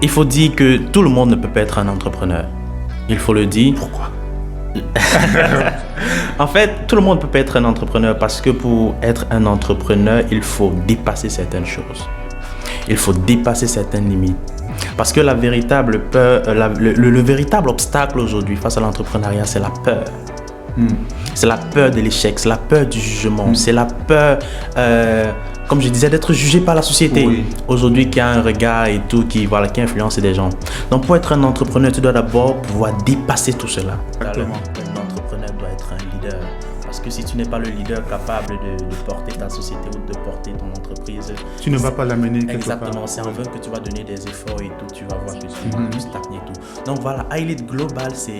Il faut dire que tout le monde ne peut pas être un entrepreneur. Il faut le dire. Pourquoi? En fait, tout le monde ne peut pas être un entrepreneur parce que pour être un entrepreneur, il faut dépasser certaines choses. Il faut dépasser certaines limites. Parce que la véritable peur, le véritable obstacle aujourd'hui face à l'entrepreneuriat, c'est la peur. C'est la peur de l'échec, c'est la peur du jugement, c'est la peur, comme je disais, d'être jugé par la société. Oui. Aujourd'hui, qui a un regard et tout, qui influence des gens. Donc, pour être un entrepreneur, tu dois d'abord pouvoir dépasser tout cela. Exactement. Un entrepreneur doit être un leader. Parce que si tu n'es pas le leader capable de porter ta société ou de porter ton entreprise, Tu ne vas pas l'amener quelque exactement, part. c'est en vain que tu vas donner des efforts et tout, tu vas voir que tu vas stagner et tout. Donc voilà, iLead Global, c'est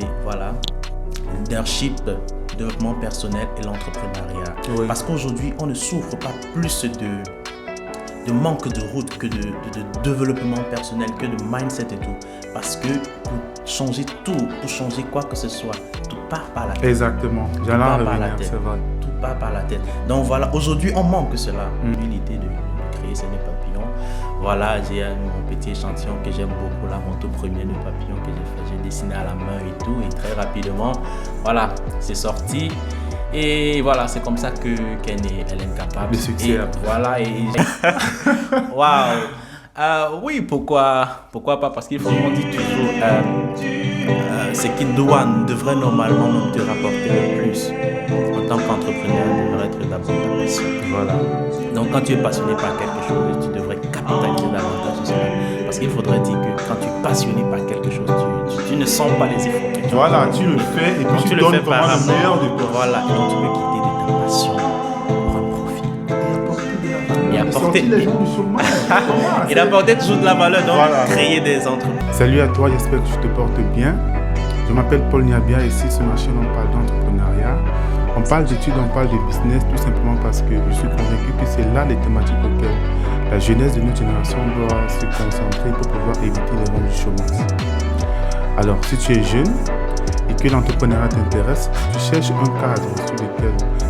leadership, développement personnel et l'entrepreneuriat. Oui. Parce qu'aujourd'hui, on ne souffre pas plus de manque de route que de développement personnel, que de mindset et tout. Parce que pour changer tout, pour changer quoi que ce soit, tout part par la tête. Exactement. J'allais en revenir, c'est vrai. Tout part par la tête. Donc voilà, aujourd'hui, on manque cela. L'idée de créer ces nœuds papillons. Voilà, j'ai mon petit échantillon que j'aime beaucoup là, mon tout premier nœud papillon que j'ai fait. J'ai dessiné à la main et tout, et très rapidement, voilà, c'est sorti. Et voilà, c'est comme ça qu'est née Hélène Capable. Le succès. Et voilà, et waouh. Oui, pourquoi pas? Parce qu'il faut, on dit toujours, ce qui devrait normalement même te rapporter le plus en tant qu'entrepreneur devrait être d'abord ta passion. Voilà. Donc quand tu es passionné par quelque chose, tu devrais capitaliser davantage sur cela. Parce qu'il faudrait dire que quand tu es passionné par quelque chose, tu ne sens pas les efforts que tu Voilà, tu le fais et puis tu donnes le fais par vraiment le amour. meilleur de toi. Voilà, et donc tu peux quitter de ta passion pour un profit. Et apporter Sortir les gens du chômage. Comment? Il apportait toujours de la valeur, donc Voilà. créer des entreprises. Salut à toi, j'espère que tu te portes bien. Je m'appelle Paul Niabia et ici sur ma chaîne on parle d'entrepreneuriat. On parle d'études, on parle de business tout simplement parce que je suis convaincu que c'est là les thématiques auxquelles la jeunesse de notre génération doit se concentrer pour pouvoir éviter les rangs du chômage. Alors si tu es jeune et que l'entrepreneuriat t'intéresse, tu cherches un cadre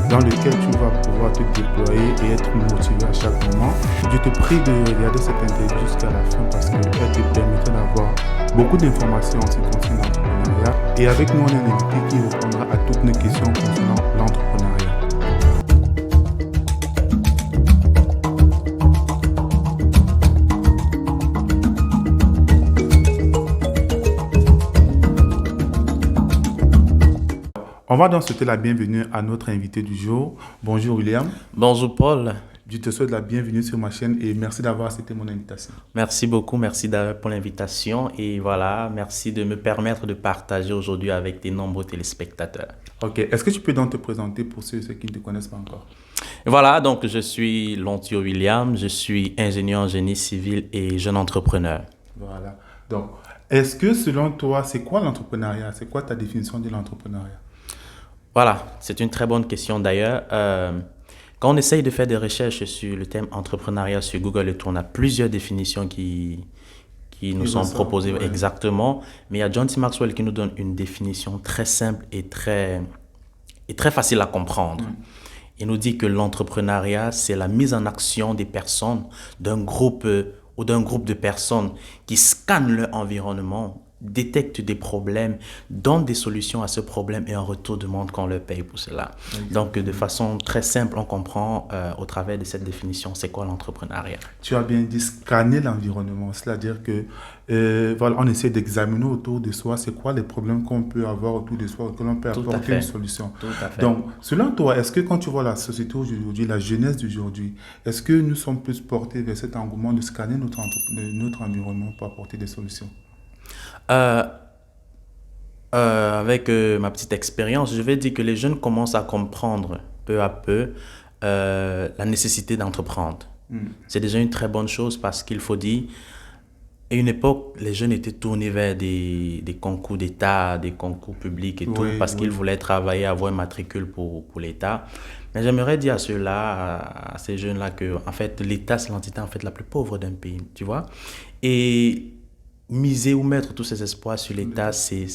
dans lequel tu vas pouvoir te déployer et être motivé à chaque moment. Je te prie de regarder cette interview jusqu'à la fin parce qu'elle te permettra d'avoir beaucoup d'informations en ce qui concerne l'entrepreneuriat. Et avec nous, on a un invité qui répondra à toutes nos questions concernant l'entrepreneuriat. On va donc souhaiter la bienvenue à notre invité du jour. Bonjour William. Bonjour Paul. Je te souhaite la bienvenue sur ma chaîne et merci d'avoir accepté mon invitation. Merci beaucoup, merci pour l'invitation et voilà, merci de me permettre de partager aujourd'hui avec tes nombreux téléspectateurs. Ok, est-ce que tu peux donc te présenter pour ceux qui ne te connaissent pas encore? Et voilà, donc je suis Lontio William, je suis ingénieur en génie civil et jeune entrepreneur. Voilà, donc est-ce que selon toi, c'est quoi l'entrepreneuriat? C'est quoi ta définition de l'entrepreneuriat? Voilà, c'est une très bonne question d'ailleurs. Quand on essaye de faire des recherches sur le thème entrepreneuriat sur Google et tout, on a plusieurs définitions qui nous sont proposées exactement. Mais il y a John C. Maxwell qui nous donne une définition très simple et très facile à comprendre. Il nous dit que l'entrepreneuriat, c'est la mise en action des personnes, d'un groupe ou d'un groupe de personnes qui scannent leur environnement, détectent des problèmes, donnent des solutions à ce problème et en retour demandent qu'on leur paye pour cela. Donc, de façon très simple, on comprend au travers de cette définition, c'est quoi l'entrepreneuriat. Tu as bien dit scanner l'environnement, c'est-à-dire que voilà, on essaie d'examiner autour de soi c'est quoi les problèmes qu'on peut avoir autour de soi, que l'on peut apporter une solution. Tout à fait. Donc, selon toi, est-ce que quand tu vois la société aujourd'hui, la jeunesse d'aujourd'hui, est-ce que nous sommes plus portés vers cet engouement de scanner notre environnement pour apporter des solutions? Avec ma petite expérience, je vais dire que les jeunes commencent à comprendre peu à peu la nécessité d'entreprendre. C'est déjà une très bonne chose parce qu'il faut dire, à une époque, les jeunes étaient tournés vers des concours d'État, des concours publics et tout, parce qu'ils voulaient travailler, avoir un matricule pour l'État. Mais j'aimerais dire à ceux-là, à ces jeunes-là, que en fait, l'État, c'est l'entité en fait, la plus pauvre d'un pays, tu vois. Et miser ou mettre tous ses espoirs sur l'État, c'est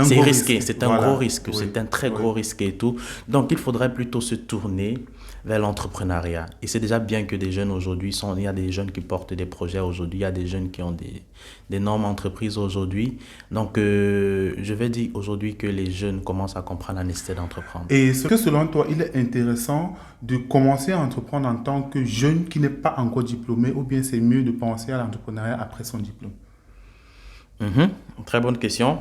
C'est risqué, c'est un gros risque, Oui. c'est un très gros risque et tout. Donc, il faudrait plutôt se tourner vers l'entrepreneuriat. Et c'est déjà bien que des jeunes aujourd'hui il y a des jeunes qui portent des projets aujourd'hui, il y a des jeunes qui ont d'énormes entreprises aujourd'hui. Donc, je vais dire aujourd'hui que les jeunes commencent à comprendre la nécessité d'entreprendre. Et est-ce que selon toi, il est intéressant de commencer à entreprendre en tant que jeune qui n'est pas encore diplômé, ou bien c'est mieux de penser à l'entrepreneuriat après son diplôme? Très bonne question.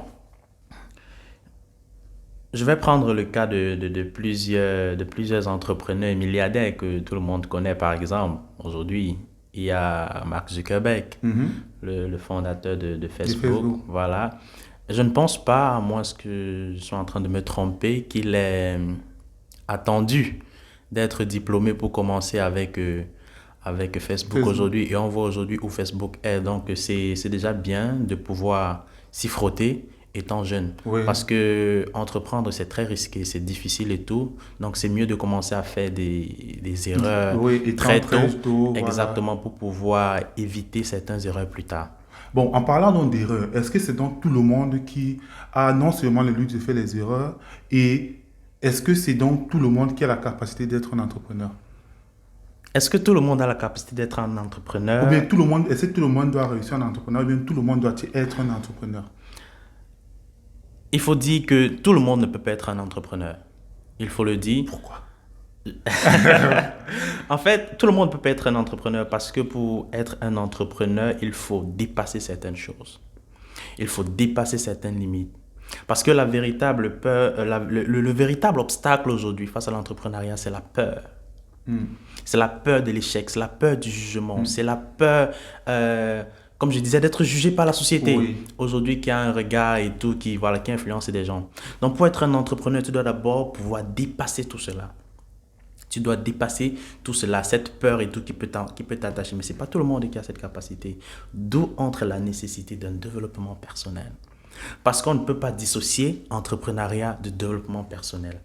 Je vais prendre le cas de plusieurs entrepreneurs milliardaires que tout le monde connaît, par exemple. Aujourd'hui, il y a Mark Zuckerberg, le fondateur de Facebook. Voilà. Je ne pense pas, à moins que je sois en train de me tromper, qu'il est attendu d'être diplômé pour commencer avec Facebook aujourd'hui. Et on voit aujourd'hui où Facebook est. Donc, c'est déjà bien de pouvoir s'y frotter étant jeune. Oui. Parce que entreprendre, c'est très risqué, c'est difficile et tout. Donc, c'est mieux de commencer à faire des erreurs très tôt. Exactement, voilà, pour pouvoir éviter certaines erreurs plus tard. Bon, en parlant donc d'erreurs, est-ce que c'est donc tout le monde qui a non seulement le luxe de faire les erreurs, et est-ce que c'est donc tout le monde qui a la capacité d'être un entrepreneur? Est-ce que tout le monde a la capacité d'être un entrepreneur? Ou bien est-ce que tout le monde doit réussir un entrepreneur, ou bien tout le monde doit être un entrepreneur? Il faut dire que tout le monde ne peut pas être un entrepreneur. Il faut le dire. Pourquoi? En fait, tout le monde ne peut pas être un entrepreneur parce que pour être un entrepreneur, il faut dépasser certaines choses. Il faut dépasser certaines limites. Parce que la véritable peur, le véritable obstacle aujourd'hui face à l'entrepreneuriat, c'est la peur. C'est la peur de l'échec, c'est la peur du jugement, c'est la peur, comme je disais, d'être jugé par la société. Oui. Aujourd'hui, qui a un regard et tout, qui influence des gens. Donc, pour être un entrepreneur, tu dois d'abord pouvoir dépasser tout cela. Tu dois dépasser tout cela, cette peur et tout qui peut t'attacher. Mais ce n'est pas tout le monde qui a cette capacité. D'où entre la nécessité d'un développement personnel. Parce qu'on ne peut pas dissocier entrepreneuriat de développement personnel.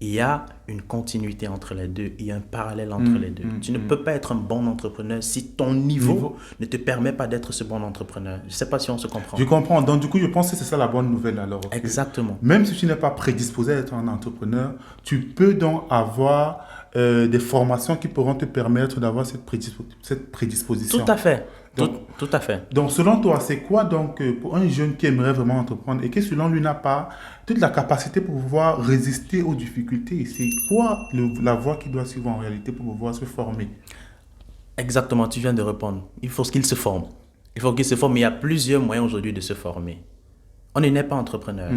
Il y a une continuité entre les deux, il y a un parallèle entre les deux. Tu ne peux pas être un bon entrepreneur si ton niveau ne te permet pas d'être ce bon entrepreneur. Je ne sais pas si on se comprend. Je comprends. Donc, du coup, je pense que c'est ça la bonne nouvelle alors. Exactement. Même si tu n'es pas prédisposé à être un entrepreneur, tu peux donc avoir des formations qui pourront te permettre d'avoir cette prédisposition. Tout à fait. Tout à fait. Donc, selon toi, c'est quoi donc pour un jeune qui aimerait vraiment entreprendre et qui, selon lui, n'a pas toute la capacité pour pouvoir résister aux difficultés? C'est quoi la voie qu'il doit suivre en réalité pour pouvoir se former? Exactement, tu viens de répondre. Il faut qu'il se forme. Il faut qu'il se forme. Il y a plusieurs moyens aujourd'hui de se former. On ne naît pas entrepreneur.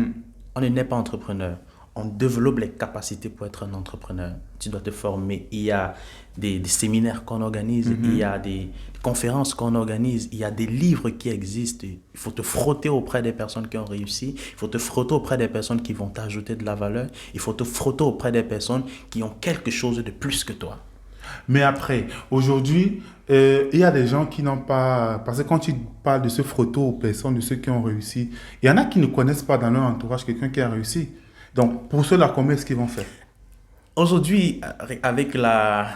On ne naît pas entrepreneur. On développe les capacités pour être un entrepreneur. Tu dois te former. Il y a des séminaires qu'on organise, il y a des conférences qu'on organise, il y a des livres qui existent. Il faut te frotter auprès des personnes qui ont réussi, il faut te frotter auprès des personnes qui vont t'ajouter de la valeur, il faut te frotter auprès des personnes qui ont quelque chose de plus que toi. Mais après, aujourd'hui, il y a des gens qui n'ont pas... Parce que quand tu parles de se frotter aux personnes, de ceux qui ont réussi, il y en a qui ne connaissent pas dans leur entourage quelqu'un qui a réussi. Donc, pour ceux-là, comment est-ce qu'ils vont faire? Aujourd'hui, avec la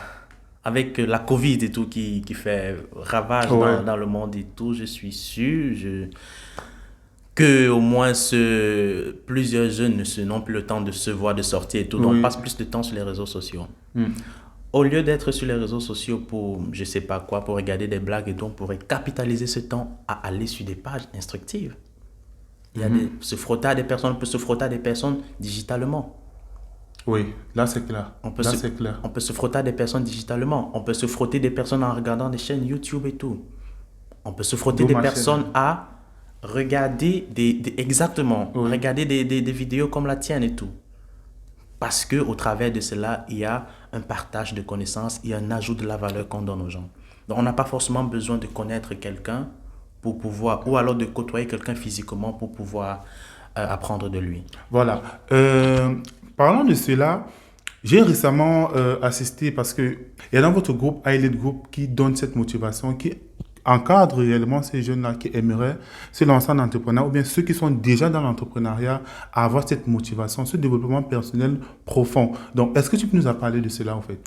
Covid et tout qui fait ravage dans le monde et tout, je suis sûr que au moins plusieurs jeunes n'ont plus le temps de se voir, de sortir et tout, donc passent plus de temps sur les réseaux sociaux. Au lieu d'être sur les réseaux sociaux pour, je sais pas quoi, pour regarder des blagues et tout, on pourrait capitaliser ce temps à aller sur des pages instructives. Il y a se frotter à des personnes, on peut se frotter à des personnes digitalement. Oui, là c'est clair. On peut se frotter à des personnes digitalement. On peut se frotter des personnes en regardant des chaînes YouTube et tout. On peut se frotter des personnes à regarder regarder des vidéos comme la tienne et tout. Parce qu'au travers de cela, il y a un partage de connaissances, il y a un ajout de la valeur qu'on donne aux gens. Donc on n'a pas forcément besoin de connaître quelqu'un pour pouvoir, ou alors de côtoyer quelqu'un physiquement pour pouvoir apprendre de lui. Voilà. Parlant de cela, j'ai récemment assisté, parce qu'il y a dans votre groupe, Elite Group, qui donne cette motivation, qui encadre réellement ces jeunes-là qui aimeraient se lancer en entrepreneur, ou bien ceux qui sont déjà dans l'entrepreneuriat, à avoir cette motivation, ce développement personnel profond. Donc, est-ce que tu peux nous en parler de cela en fait?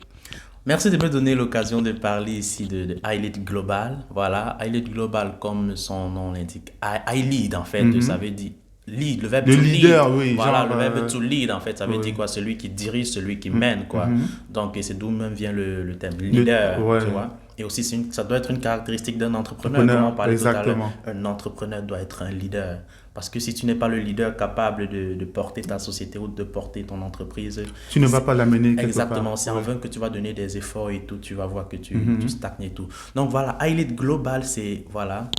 Merci de me donner l'occasion de parler ici de iLead Global. Voilà, iLead Global, comme son nom l'indique. iLead, en fait, ça veut dire lead, le verbe Le to leader, lead. oui. Voilà, genre, le verbe to lead, en fait, ça veut oui. dire quoi? Celui qui dirige, celui qui mène, quoi. Donc, et c'est d'où même vient le terme leader, Ouais. tu vois. Et aussi, ça doit être une caractéristique d'un entrepreneur. Comme on parlait tout à l'heure, Exactement. un entrepreneur doit être un leader. Parce que si tu n'es pas le leader capable de porter ta société ou de porter ton entreprise, Tu ne vas pas l'amener quelque exactement, part. c'est en vain que tu vas donner des efforts et tout, tu vas voir que tu stagnes et tout. Donc voilà, iLead Global, c'est voilà,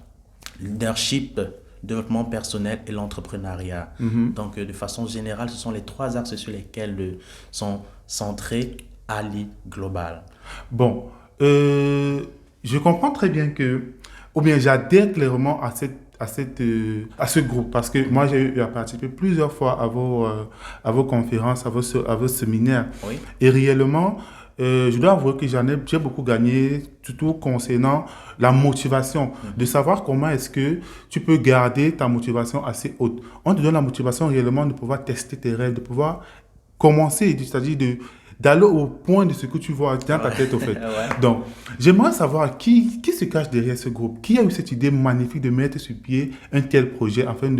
leadership, développement personnel et l'entrepreneuriat. Donc de façon générale, ce sont les 3 axes sur lesquels sont centrés iLead Global. Bon, je comprends très bien ou bien j'adhère clairement à ce groupe parce que moi j'ai eu à participer plusieurs fois à vos conférences, à vos séminaires. Oui. Et réellement, je dois avouer que j'ai beaucoup gagné, surtout concernant la motivation, de savoir comment est-ce que tu peux garder ta motivation assez haute. On te donne la motivation réellement de pouvoir tester tes rêves, de pouvoir commencer, c'est-à-dire d'aller au point de ce que tu vois dans ta tête, au fait. Ouais. Donc, j'aimerais savoir qui se cache derrière ce groupe. Qui a eu cette idée magnifique de mettre sur pied un tel projet afin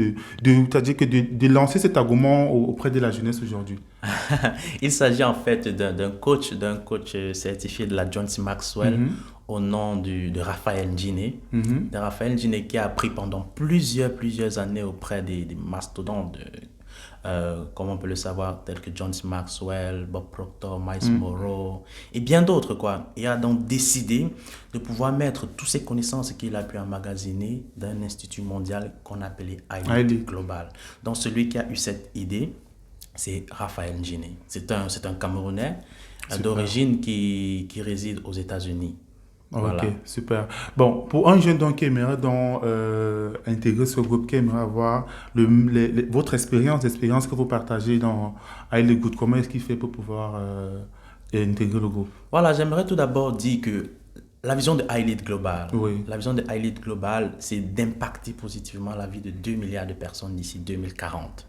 c'est-à-dire que de lancer cet engouement auprès de la jeunesse aujourd'hui? Il s'agit en fait d'un coach certifié de la John C. Maxwell au nom de Raphaël Njine. De Raphaël Njine qui a appris pendant plusieurs années auprès des mastodontes comme on peut le savoir, tels que John C. Maxwell, Bob Proctor, Miles Monroe et bien d'autres, quoi. Il a donc décidé de pouvoir mettre toutes ces connaissances qu'il a pu emmagasiner dans un institut mondial qu'on appelait iLead Global. Donc celui qui a eu cette idée, c'est Raphaël Njine. C'est un Camerounais d'origine qui réside aux États-Unis. Voilà. Ok, super. Bon, pour un jeune donc, qui aimerait intégrer ce groupe, qui aimerait avoir votre l'expérience que vous partagez dans iLead Good, comment est-ce qu'il fait pour pouvoir intégrer le groupe? Voilà, j'aimerais tout d'abord dire que la vision de iLead Global, Oui. la vision de iLead Global, c'est d'impacter positivement la vie de 2 milliards de personnes d'ici 2040.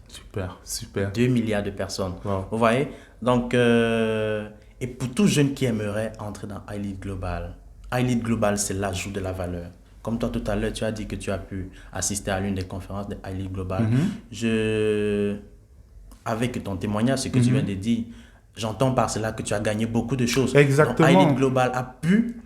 Super. 2 milliards de personnes. Wow. Vous voyez? Donc, et pour tout jeune qui aimerait entrer dans iLead Global, iLead Global, c'est l'ajout de la valeur. Comme toi, tout à l'heure, tu as dit que tu as pu assister à l'une des conférences de iLead Global. Avec ton témoignage, ce que tu viens de dire, j'entends par cela que tu as gagné beaucoup de choses. Exactement. Donc, iLead Global a pu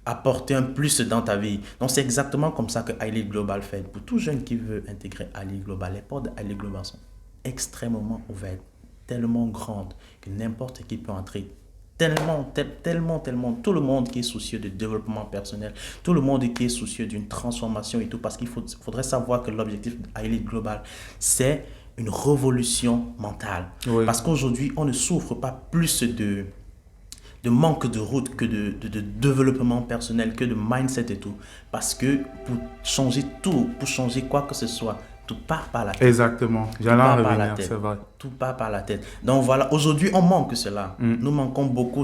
apporter un plus dans ta vie. Donc, c'est exactement comme ça que iLead Global fait. Pour tout jeune qui veut intégrer iLead Global, les portes de iLead Global sont extrêmement ouvertes, tellement grandes que n'importe qui peut entrer. Tellement, tout le monde qui est soucieux de développement personnel, tout le monde qui est soucieux d'une transformation et tout, parce qu'il faudrait savoir que l'objectif de iLead Global, c'est une révolution mentale. Oui. Parce qu'aujourd'hui, on ne souffre pas plus de manque de route que de développement personnel, que de mindset et tout. Parce que pour changer tout, pour changer quoi que ce soit, tout part par la tête. Exactement, j'allais en revenir, c'est vrai. Tout part par la tête. Donc voilà, aujourd'hui, on manque cela. Nous manquons beaucoup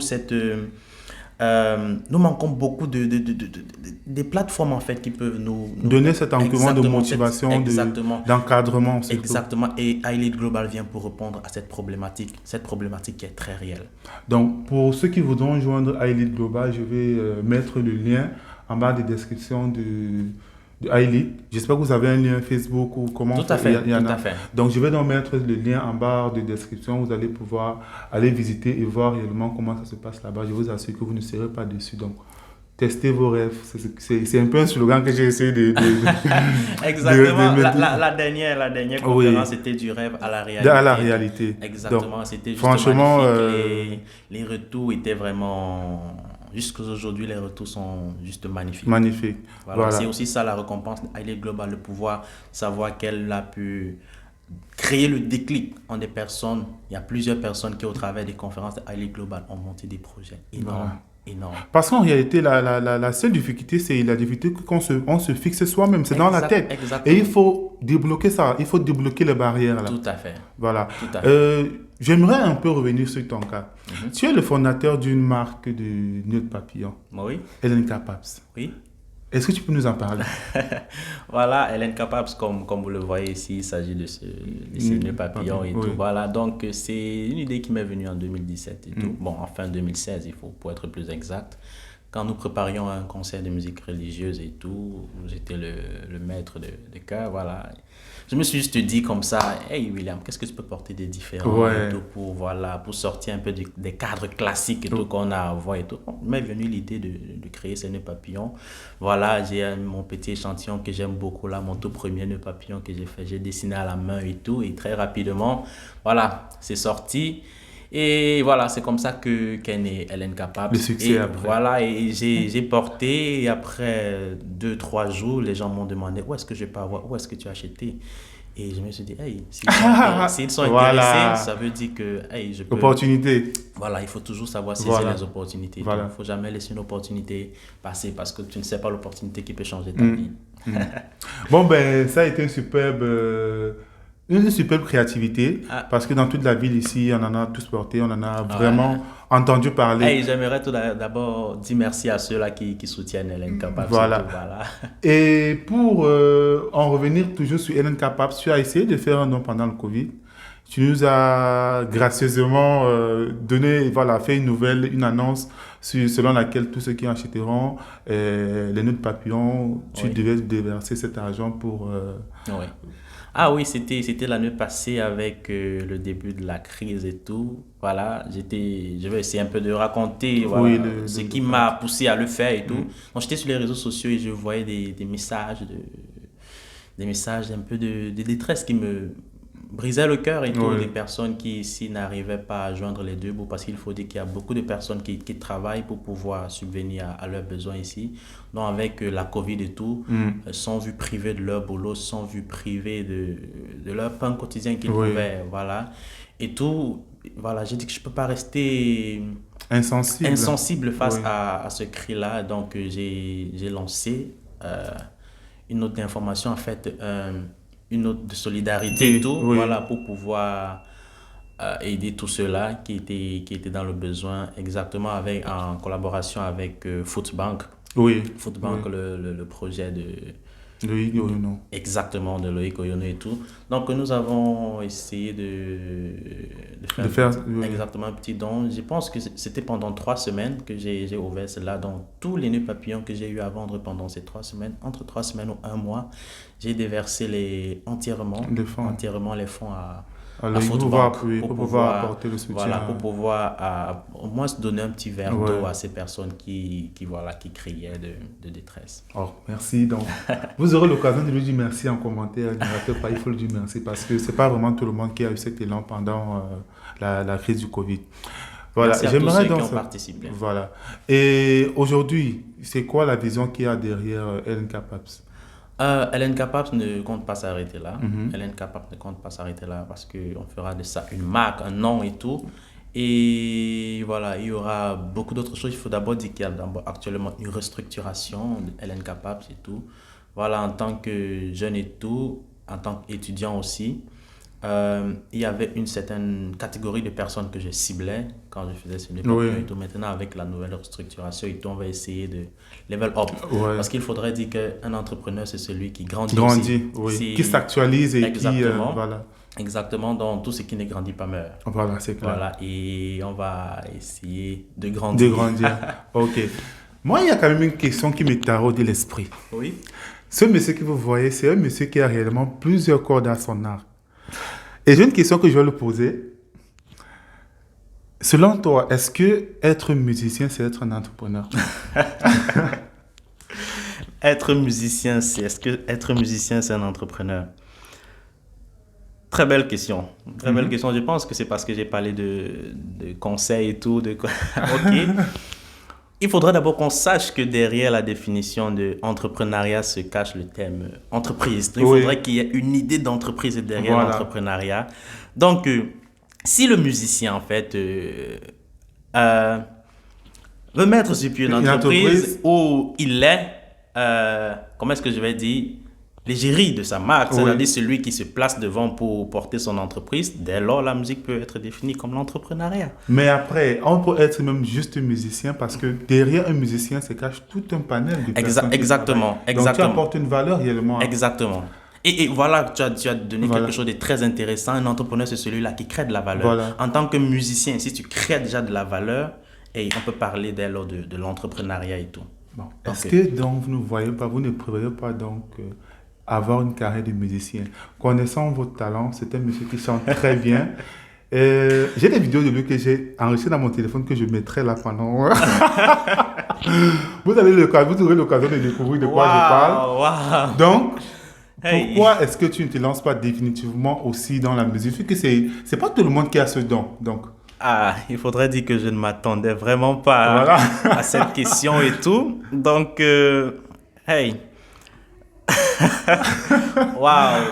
des plateformes en fait qui peuvent nous donner cet engouement de motivation, d'encadrement. Exactement. Et iLead Global vient pour répondre à cette problématique qui est très réelle. Donc, pour ceux qui voudront joindre iLead Global, je vais mettre le lien en bas de description de iLead. J'espère que vous avez un lien Facebook ou comment. Tout à fait. Donc, je vais donc mettre le lien en barre de description. Vous allez pouvoir aller visiter et voir réellement comment ça se passe là-bas. Je vous assure que vous ne serez pas déçus. Donc, testez vos rêves. C'est un peu un slogan que j'ai essayé de Exactement. La dernière conférence, c'était du rêve à la réalité. À la réalité. Exactement. Donc, c'était juste franchement, magnifique. Les retours étaient vraiment... Jusqu'à aujourd'hui, les retours sont juste magnifiques. Magnifique. Voilà. C'est aussi ça la récompense de iLead Global, le pouvoir savoir qu'elle a pu créer le déclic en des personnes. Il y a plusieurs personnes qui, au travers des conférences de iLead Global, ont monté des projets énormes. Énorme. Parce qu'en réalité, la seule difficulté, c'est la difficulté qu'on se fixe soi-même. C'est dans la tête. Exactement. Et il faut débloquer ça. Il faut débloquer les barrières. Là. Tout à fait. Voilà. J'aimerais un peu revenir sur ton cas. Tu es le fondateur d'une marque de nœuds de papillon. Oui. LNK Paps. Oui. Est-ce que tu peux nous en parler? Voilà, LNK Paps, comme vous le voyez ici, il s'agit de ces nœuds papillons et tout. Voilà, donc c'est une idée qui m'est venue en 2017 et tout. Bon, en fin 2016, pour être plus exact. quand nous préparions un concert de musique religieuse et tout, j'étais le maître de chœur, voilà. Je me suis juste dit comme ça, hey William, qu'est-ce que tu peux porter de différent et tout pour sortir un peu des cadres classiques et tout qu'on a à voir et tout. Bon, il m'est venu l'idée de créer ces nœuds papillons. Voilà, j'ai mon petit échantillon que j'aime beaucoup là, mon tout premier nœud papillon que j'ai fait. J'ai dessiné à la main et tout, et très rapidement, voilà, c'est sorti. Et voilà, c'est comme ça qu'est né Hélène Capable. Le succès et après. Voilà, et j'ai porté, et après 2-3 jours, les gens m'ont demandé où est-ce que je peux avoir, où est-ce que tu as acheté. Et je me suis dit, hey, s'ils sont intéressés, ça veut dire que, hey, je peux... Opportunité. Voilà, il faut toujours savoir saisir les opportunités. Il ne faut jamais laisser une opportunité passer parce que tu ne sais pas l'opportunité qui peut changer ta vie. Bon, ben, ça a été une superbe créativité parce que dans toute la ville ici, on en a tous porté, on en a vraiment entendu parler. Hey, j'aimerais tout d'abord dire merci à ceux-là qui soutiennent Hélène Capable. Voilà. Et pour en revenir toujours sur Hélène Capable, tu as essayé de faire un don pendant le Covid. Tu nous as gracieusement fait une annonce selon laquelle tous ceux qui achèteront les nœuds de papillon, tu devais déverser cet argent pour... Oui. Ah oui, c'était l'année passée avec le début de la crise et tout. Voilà, je vais essayer un peu de raconter ce qui m'a poussé à le faire et tout. Donc j'étais sur les réseaux sociaux et je voyais des messages un peu de détresse qui me brisaient le cœur et tout. Des personnes qui ici n'arrivaient pas à joindre les deux bouts parce qu'il faut dire qu'il y a beaucoup de personnes qui travaillent pour pouvoir subvenir à leurs besoins ici. Donc avec la Covid et tout, sont vus privés de leur boulot, sont vus privés de leur pain quotidien qu'ils pouvaient, voilà. Et tout, voilà, j'ai dit que je ne peux pas rester insensible face à ce cri-là. Donc j'ai lancé une note d'information, en fait, une note de solidarité et tout, voilà, pour pouvoir aider tous ceux-là qui étaient dans le besoin, exactement en collaboration avec Footbank. Footbank, le projet de Loïc Oyono. Exactement, de Loïc Oyono et tout. Donc nous avons essayé de faire exactement un petit don. Je pense que c'était pendant 3 semaines que j'ai ouvert cela. Donc tous les nœuds papillons que j'ai eu à vendre pendant ces 3 semaines, entre 3 semaines ou 1 mois, j'ai déversé entièrement les fonds à Footbank pour pouvoir apporter le soutien. Voilà, pour pouvoir au moins se donner un petit verre d'eau à ces personnes qui criaient de détresse. Oh, merci. Donc, vous aurez l'occasion de lui dire merci en commentaire. Il faut lui dire merci parce que ce n'est pas vraiment tout le monde qui a eu cet élan pendant la crise du Covid. Voilà. Merci à tous ceux qui ont participé. Voilà. Et aujourd'hui, c'est quoi la vision qu'il y a derrière Hélène Capable? Hélène Capable ne compte pas s'arrêter là. Hélène Capable ne compte pas s'arrêter là parce qu'on fera de ça une marque, un nom et tout. Et voilà, il y aura beaucoup d'autres choses. Il faut d'abord dire qu'il y a actuellement une restructuration de Hélène Capable et tout. Voilà, en tant que jeune et tout, en tant qu'étudiant aussi, il y avait une certaine catégorie de personnes que je ciblais quand je faisais ce et tout. Maintenant, avec la nouvelle restructuration et tout, on va essayer de level up. Parce qu'il faudrait dire qu'un entrepreneur, c'est celui qui grandit aussi. Qui s'actualise et exactement, qui... voilà. Exactement, donc tout ce qui ne grandit pas meurt. Voilà, c'est clair. Voilà, et on va essayer de grandir. Ok. Moi, il y a quand même une question qui me taraude l'esprit. Oui. Ce monsieur que vous voyez, c'est un monsieur qui a réellement plusieurs cordes à son arc. Et j'ai une question que je vais lui poser. Selon toi, est-ce que être musicien, c'est être un entrepreneur? Est-ce que être musicien, c'est un entrepreneur? Très belle question. Très belle question. Je pense que c'est parce que j'ai parlé de conseils et tout. Ok. Il faudrait d'abord qu'on sache que derrière la définition de entrepreneuriat se cache le terme entreprise. Il faudrait qu'il y ait une idée d'entreprise derrière l'entrepreneuriat. Donc, si le musicien, en fait, veut mettre sur pied une entreprise où il est, comment est-ce que je vais dire, l'égérie de sa marque, c'est-à-dire celui qui se place devant pour porter son entreprise, dès lors, la musique peut être définie comme l'entrepreneuriat. Mais après, on peut être même juste musicien parce que derrière un musicien se cache tout un panel de personnes. Exactement. Donc, tu apportes une valeur réellement. Exactement. Et voilà, tu as donné quelque chose de très intéressant. Un entrepreneur, c'est celui-là qui crée de la valeur. En tant que musicien, si tu crées déjà de la valeur, et on peut parler dès lors de l'entrepreneuriat et tout. Bon. Est-ce que donc vous ne voyez pas, vous ne prévoyez pas donc avoir une carrière de musicien? Connaissant votre talent, c'est un monsieur qui chante très bien. J'ai des vidéos de lui que j'ai enregistrées dans mon téléphone que je mettrai là pendant. Vous aurez l'occasion de découvrir de quoi je parle. Donc, pourquoi est-ce que tu ne te lances pas définitivement aussi dans la musique? Parce que c'est pas tout le monde qui a ce don. Donc. Il faudrait dire que je ne m'attendais vraiment pas à cette question et tout. Donc, hey. Waouh.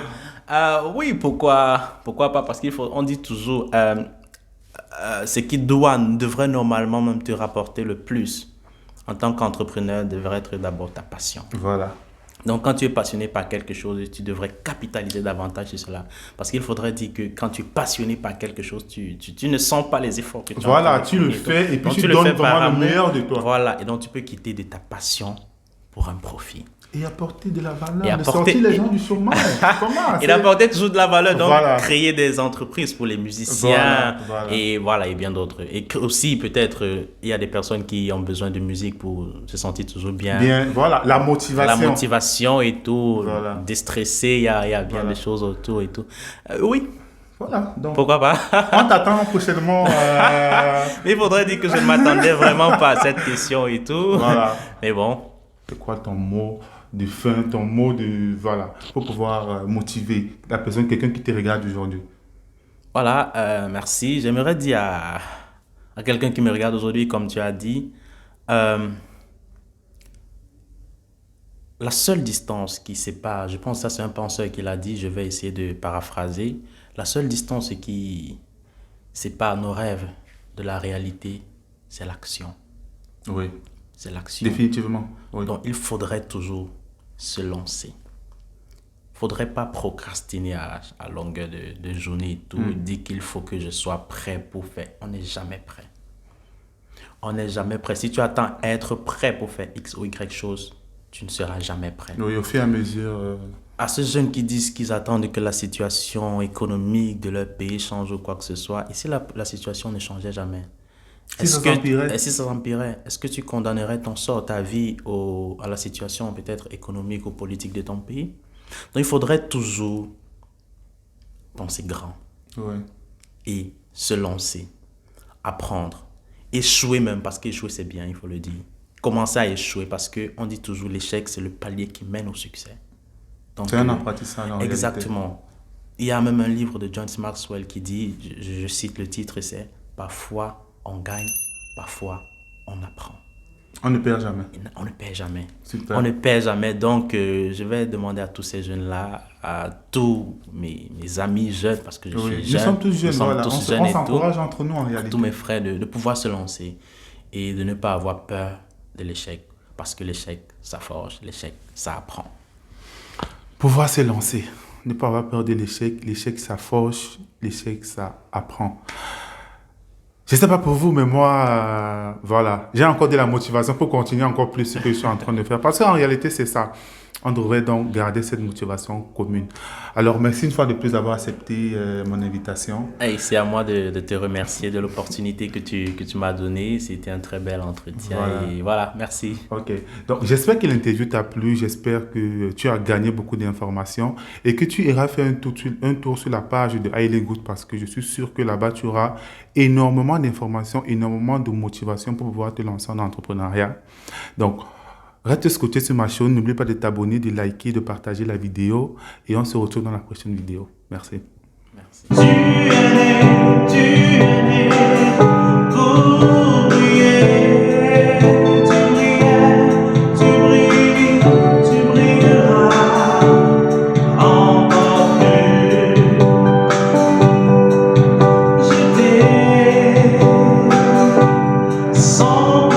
Oui, pourquoi pas? Parce on dit toujours, ce qui devrait normalement même te rapporter le plus en tant qu'entrepreneur devrait être d'abord ta passion. Voilà. Donc, quand tu es passionné par quelque chose, tu devrais capitaliser davantage sur cela. Parce qu'il faudrait dire que quand tu es passionné par quelque chose, tu ne sens pas les efforts que tu as. Voilà, tu le fais et puis tu donnes vraiment le meilleur de toi. Voilà, et donc tu peux quitter de ta passion pour un profit. Et apporter de la valeur, de sortir les gens du chômage. Et d'apporter toujours de la valeur, donc créer des entreprises pour les musiciens et bien d'autres. Et aussi peut-être il y a des personnes qui ont besoin de musique pour se sentir toujours bien. La motivation. La motivation et tout, déstresser, il y a bien des choses autour et tout. Oui. Voilà, donc pourquoi pas? On t'attend prochainement. Mais il faudrait dire que je ne m'attendais vraiment pas à cette question et tout. Voilà. Mais bon. C'est quoi ton mot de fin, ton mot de... Voilà, pour pouvoir motiver la personne, quelqu'un qui te regarde aujourd'hui? Voilà, merci. J'aimerais dire à quelqu'un qui me regarde aujourd'hui, comme tu as dit, la seule distance qui sépare, je pense que ça c'est un penseur qui l'a dit, je vais essayer de paraphraser, la seule distance qui sépare nos rêves de la réalité, c'est l'action. Oui. C'est l'action. Définitivement. Oui. Donc, il faudrait toujours se lancer. Il ne faudrait pas procrastiner à longueur de journée et tout, dire qu'il faut que je sois prêt pour faire. On n'est jamais prêt. On n'est jamais prêt. Si tu attends être prêt pour faire X ou Y chose, tu ne seras jamais prêt. Oui, au fur et à mesure... À ces jeunes qui disent qu'ils attendent que la situation économique de leur pays change ou quoi que ce soit, et si la situation ne changeait jamais? Si ça s'empirait, est-ce que tu condamnerais ton sort, ta vie à la situation peut-être économique ou politique de ton pays? Donc il faudrait toujours penser grand et se lancer, apprendre, échouer même, parce qu'échouer c'est bien, il faut le dire. Commencer à échouer parce qu'on dit toujours l'échec c'est le palier qui mène au succès. Donc, c'est un apprentissage en exactement. Réalité. Il y a même un livre de John Maxwell qui dit, je cite le titre, c'est « Parfois on gagne, parfois on apprend ». On ne perd jamais. On ne perd jamais. Super. On ne perd jamais. Donc, je vais demander à tous ces jeunes-là, à tous mes amis jeunes, parce que je suis jeune. Nous sommes tous jeunes, on s'encourage entre nous en réalité. Tous mes frères, de pouvoir se lancer et de ne pas avoir peur de l'échec. Parce que l'échec, ça forge. L'échec, ça apprend. Pouvoir se lancer. Ne pas avoir peur de l'échec. L'échec, ça forge. L'échec, ça apprend. Je ne sais pas pour vous, mais moi, voilà, j'ai encore de la motivation pour continuer encore plus ce que je suis en train de faire. Parce qu'en réalité, c'est ça. On devrait donc garder cette motivation commune. Alors, merci une fois de plus d'avoir accepté mon invitation. Hey, c'est à moi de te remercier de l'opportunité que tu m'as donnée. C'était un très bel entretien. Voilà. Et voilà, merci. Ok. Donc, j'espère que l'interview t'a plu. J'espère que tu as gagné beaucoup d'informations et que tu iras faire un tour sur la page de Highly Good parce que je suis sûr que là-bas, tu auras énormément d'informations, énormément de motivation pour pouvoir te lancer en entrepreneuriat. Donc, reste scotché sur ma chaîne. N'oublie pas de t'abonner, de liker, de partager la vidéo. Et on se retrouve dans la prochaine vidéo. Merci. Merci. Tu es né pour briller. Tu brilles, tu brilleras encore plus. Je t'ai sans